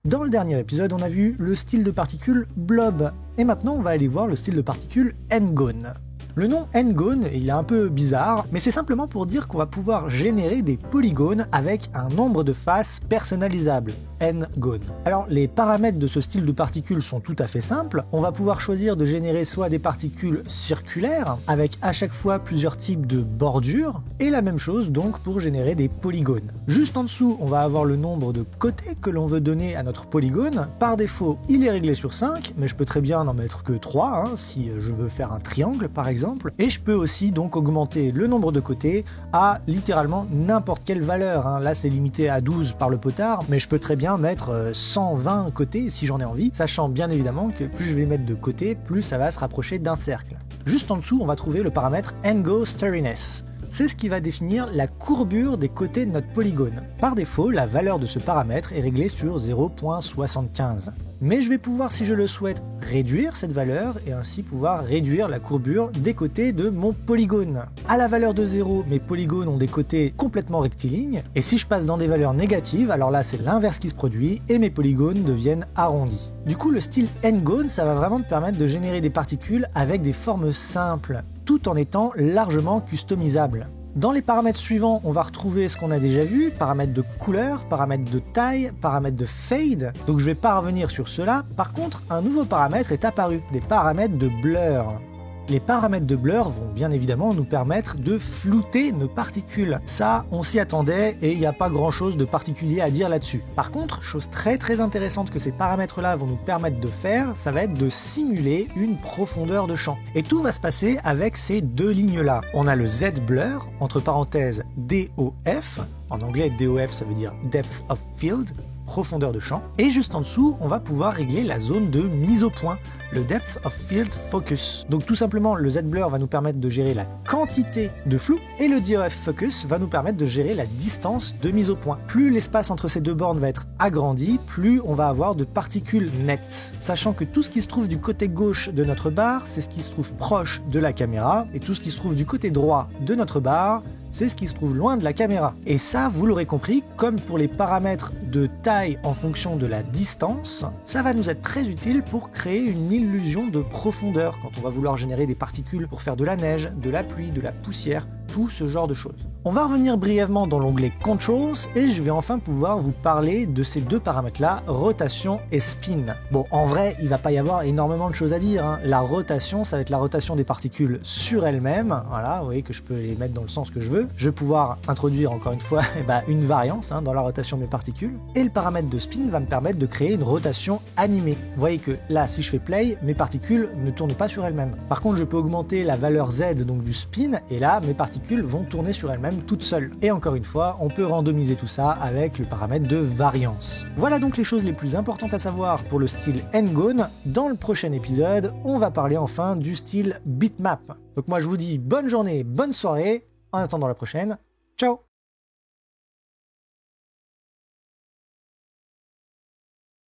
Dans le dernier épisode, on a vu le style de particule blob, et maintenant on va aller voir le style de particule n-gone. Le nom n-gone, il est un peu bizarre, mais c'est simplement pour dire qu'on va pouvoir générer des polygones avec un nombre de faces personnalisables, n-gone. Alors les paramètres de ce style de particule sont tout à fait simples. On va pouvoir choisir de générer soit des particules circulaires, avec à chaque fois plusieurs types de bordures, et la même chose donc pour générer des polygones. Juste en dessous, on va avoir le nombre de côtés que l'on veut donner à notre polygone. Par défaut, il est réglé sur 5, mais je peux très bien n'en mettre que 3, si je veux faire un triangle par exemple. Et je peux aussi donc augmenter le nombre de côtés à littéralement n'importe quelle valeur. Là c'est limité à 12 par le potard, mais je peux très bien mettre 120 côtés si j'en ai envie, sachant bien évidemment que plus je vais mettre de côté, plus ça va se rapprocher d'un cercle. Juste en dessous, on va trouver le paramètre n-go steriness. C'est ce qui va définir la courbure des côtés de notre polygone. Par défaut, la valeur de ce paramètre est réglée sur 0.75. Mais je vais pouvoir, si je le souhaite, réduire cette valeur et ainsi pouvoir réduire la courbure des côtés de mon polygone. À la valeur de 0, mes polygones ont des côtés complètement rectilignes, et si je passe dans des valeurs négatives, alors là c'est l'inverse qui se produit et mes polygones deviennent arrondis. Du coup, le style n-gone, ça va vraiment me permettre de générer des particules avec des formes simples, tout en étant largement customisables. Dans les paramètres suivants, on va retrouver ce qu'on a déjà vu, paramètres de couleur, paramètres de taille, paramètres de fade, donc je ne vais pas revenir sur cela. Par contre, un nouveau paramètre est apparu, des paramètres de blur. Les paramètres de blur vont bien évidemment nous permettre de flouter nos particules. Ça, on s'y attendait et il n'y a pas grand chose de particulier à dire là-dessus. Par contre, chose très intéressante que ces paramètres-là vont nous permettre de faire, ça va être de simuler une profondeur de champ. Et tout va se passer avec ces deux lignes-là. On a le Z-blur, entre parenthèses DOF, en anglais DOF ça veut dire Depth of Field, profondeur de champ, et juste en dessous, on va pouvoir régler la zone de mise au point, le Depth of Field Focus. Donc tout simplement, le Z-blur va nous permettre de gérer la quantité de flou, et le DOF Focus va nous permettre de gérer la distance de mise au point. Plus l'espace entre ces deux bornes va être agrandi, plus on va avoir de particules nettes. Sachant que tout ce qui se trouve du côté gauche de notre barre, c'est ce qui se trouve proche de la caméra, et tout ce qui se trouve du côté droit de notre barre, c'est ce qui se trouve loin de la caméra. Et ça, vous l'aurez compris, comme pour les paramètres de taille en fonction de la distance, ça va nous être très utile pour créer une illusion de profondeur quand on va vouloir générer des particules pour faire de la neige, de la pluie, de la poussière, tout ce genre de choses. On va revenir brièvement dans l'onglet Controls et je vais enfin pouvoir vous parler de ces deux paramètres-là, rotation et spin. Bon, en vrai, il va pas y avoir énormément de choses à dire. La rotation, ça va être la rotation des particules sur elles-mêmes. Voilà, vous voyez que je peux les mettre dans le sens que je veux. Je vais pouvoir introduire encore une fois une variance dans la rotation de mes particules. Et le paramètre de spin va me permettre de créer une rotation animée. Vous voyez que là, si je fais play, mes particules ne tournent pas sur elles-mêmes. Par contre, je peux augmenter la valeur Z, donc du spin, et là, mes particules vont tourner sur elles-mêmes toute seule. Et encore une fois, on peut randomiser tout ça avec le paramètre de variance. Voilà donc les choses les plus importantes à savoir pour le style n-gone. Dans le prochain épisode, on va parler enfin du style bitmap. Donc moi je vous dis bonne journée, bonne soirée, en attendant la prochaine, ciao!